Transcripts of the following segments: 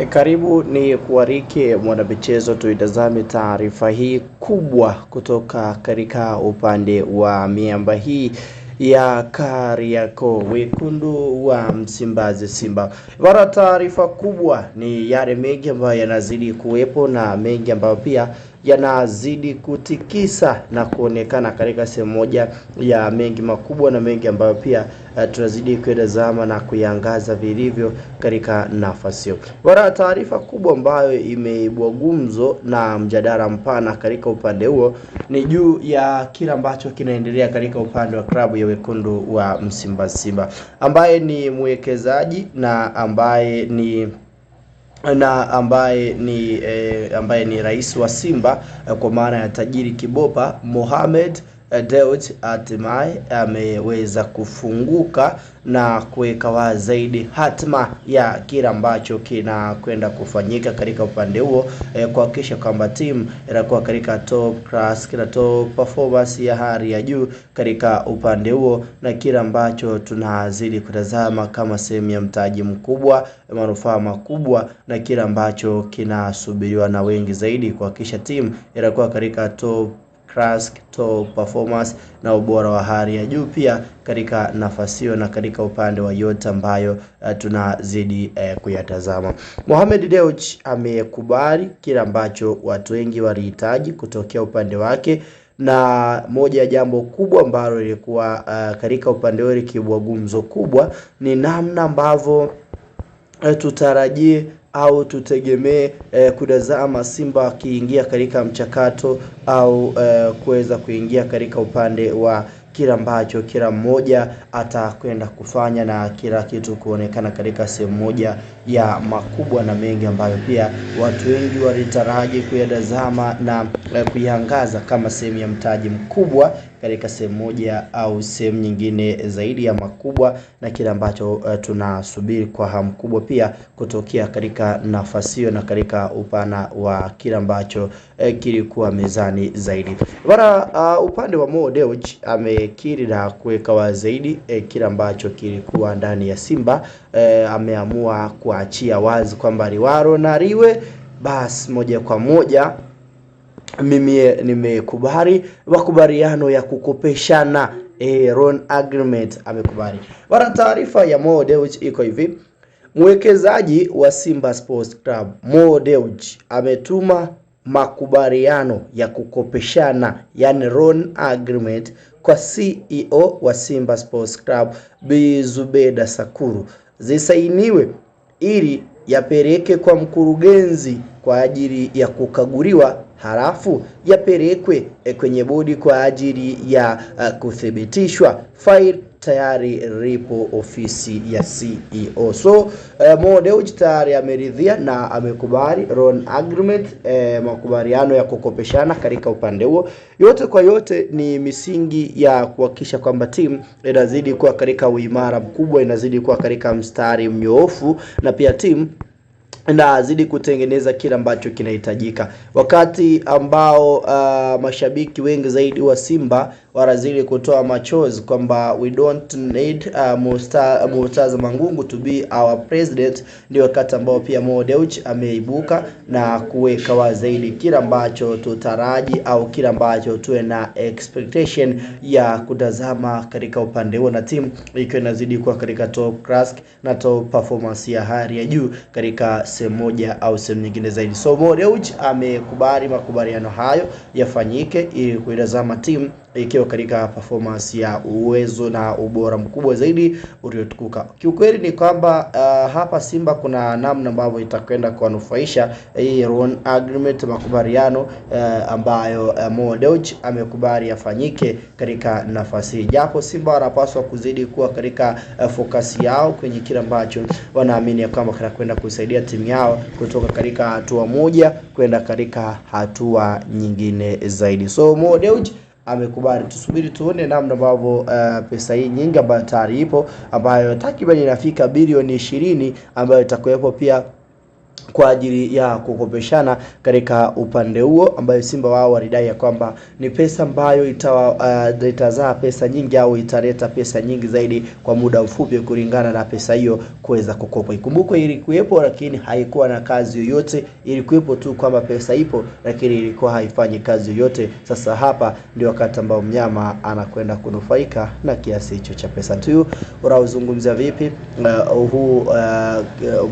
Karibu ni kuarike mwanamichezo, tuitazame taarifa hii kubwa kutoka katika upande wa miamba hii ya Kariakoo. Wekundu wa Msimbazi Simba. Bara taarifa kubwa ni yale mengi ambayo yanazidi kuwepo na mengi ambayo pia yanazidi kutikisa na kuonekana katika sehemu moja ya mengi makubwa na mengi ambayo pia tunazidi kutazama na kuyangaza vilivyo katika nafasi hiyo. Bara taarifa kubwa ambayo imeibua gumzo na mjadala mpana katika upande huo ni juu ya kila ambacho kinaendelea katika upande wa klabu ya Wekundu wa Msimbazi Simba, ambaye ni mwekezaji na ambaye ni rais wa Simba kwa maana ya tajiri Kibopa Mohamed Dewji hatimaye ameweza kufunguka na kuweka wazi zaidi hatima ya kila ambacho kinakwenda kufanyika katika upande huo, kuhakikisha kwamba timu inakuwa katika top class, kila top performance ya hali ya juu katika upande huo, na kila ambacho tunazidi kutazama kama sehemu ya mtaji mkubwa, manufaa makubwa, na kila ambacho kinasubiriwa na wengi zaidi kuhakikisha timu inakuwa katika top class, top performance na ubora wa hali ya juu pia katika nafasi hiyo na katika upande wa yote ambayo tunazidi kuyatazama. Mohamed Dewji amekubali kile ambacho watu wengi walihitaji kutokea upande wake, na moja ya jambo kubwa ambalo lilikuwa katika upande wake kibwa gumzo kubwa ni namna ambavyo tutarajie au tutegemee kutazama Simba akiingia katika mchakato au kuweza kuingia katika upande wa kila ambacho kila mmoja atakwenda kufanya na kila kitu kuonekana katika sehemu moja ya makubwa na mengi ambayo pia watu wengi walitaraji kuyatazama na kuiangaza kama sehemu ya mtaji mkubwa katika sehemu moja au sehemu nyingine zaidi ya makubwa, na kile ambacho tunasubiri kwa hamu kubwa pia kutokea katika nafasi hiyo na katika upana wa kile ambacho kilikuwa mezani zaidi. Bwana upande wa Mo Dewji amekiri na kuweka wazi zaidi kile ambacho kilikuwa ndani ya Simba. Ameamua kuachia wazi kwamba Liwaro na Liwe basi moja kwa moja mimi nimekubali makubaliano ya kukopeshana, loan agreement amekubali. Bwana taarifa ya Mo Dewji iko hivi: mwekezaji wa Simba Sports Club Mo Dewji ametuma makubaliano ya kukopeshana, yani loan agreement, kwa CEO wa Simba Sports Club Bi Zubeda Sakuru zisainiwe ili yapeleke kwa mkurugenzi kwa ajili ya kukaguliwa, halafu yapelekwe kwenye bodi kwa ajili ya kuthibitishwa. File tayari ripo ofisi ya CEO. So Mo Dewji tayari ameridhia na amekubali loan agreement, makubaliano ya kukopeshana katika upande huo. Yote kwa yote ni misingi ya kuhakikisha kwamba timu inazidi kuwa katika uimara mkubwa, inazidi kuwa katika mstari mnyoofu, na pia timu na zidi kutengeneza kila ambacho kinahitajika, wakati ambao mashabiki wengi zaidi wa Simba wanazidi kutoa machozi kwamba we don't need Murtaza Mangungu to be our president. Ndio wakati ambao pia Mo Dewji ameibuka na kuweka wazi zaidi kila ambacho tutaraji au kila ambacho tuwe na expectation ya kutazama katika upande huo, na timu ikiwa inazidi kuwa katika top class na top performance ya hali ya juu katika sehemu moja au sehemu nyingine zaidi. So Mo Dewji amekubali makubaliano hayo yafanyike ili kuitazama timu ikiwa katika performance ya uwezo na ubora mkubwa zaidi uliotukuka. Kiukweli ni kwamba hapa Simba kuna namna ambavyo itakwenda kuwanufaisha hii loan agreement, makubaliano ambayo Mo Dewji amekubali yafanyike katika nafasi, japo Simba wanapaswa kuzidi kuwa katika focus yao kwenye kila ambacho wanaamini kwamba kinakwenda kusaidia timu yao kutoka katika hatua moja kwenda katika hatua nyingine zaidi. So Mo Dewji amekubali. Tusubiri tuone namna ambavyo pesa hii nyingi ambayo tayari ipo, ambayo takriban inafika bilioni 20 ambayo itakuwepo pia kwa ajili ya kukopeshana katika upande huo, ambayo Simba wao walidai ya kwamba ni pesa ambayo itazaa pesa nyingi au italeta pesa nyingi zaidi kwa muda mfupi kulingana na pesa hiyo kuweza kukopa. Ikumbukwe ilikuwepo lakini haikuwa na kazi yoyote, ilikuwepo tu kwamba pesa ipo lakini ilikuwa haifanyi kazi yoyote. Sasa hapa ndio wakati ambao mnyama anakwenda kunufaika na kiasi hicho cha pesa tu. Unauzungumzia vipi huu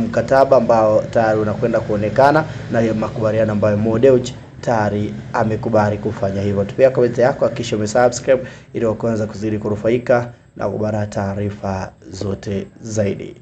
mkataba ambao tayari unakwenda kuonekana na makubaliano ambayo Mo Dewji tayari amekubali kufanya hivyo? Tupia comment yako, hakikisha umesubscribe ili uanze kuzidi kunufaika na kupata taarifa zote zaidi.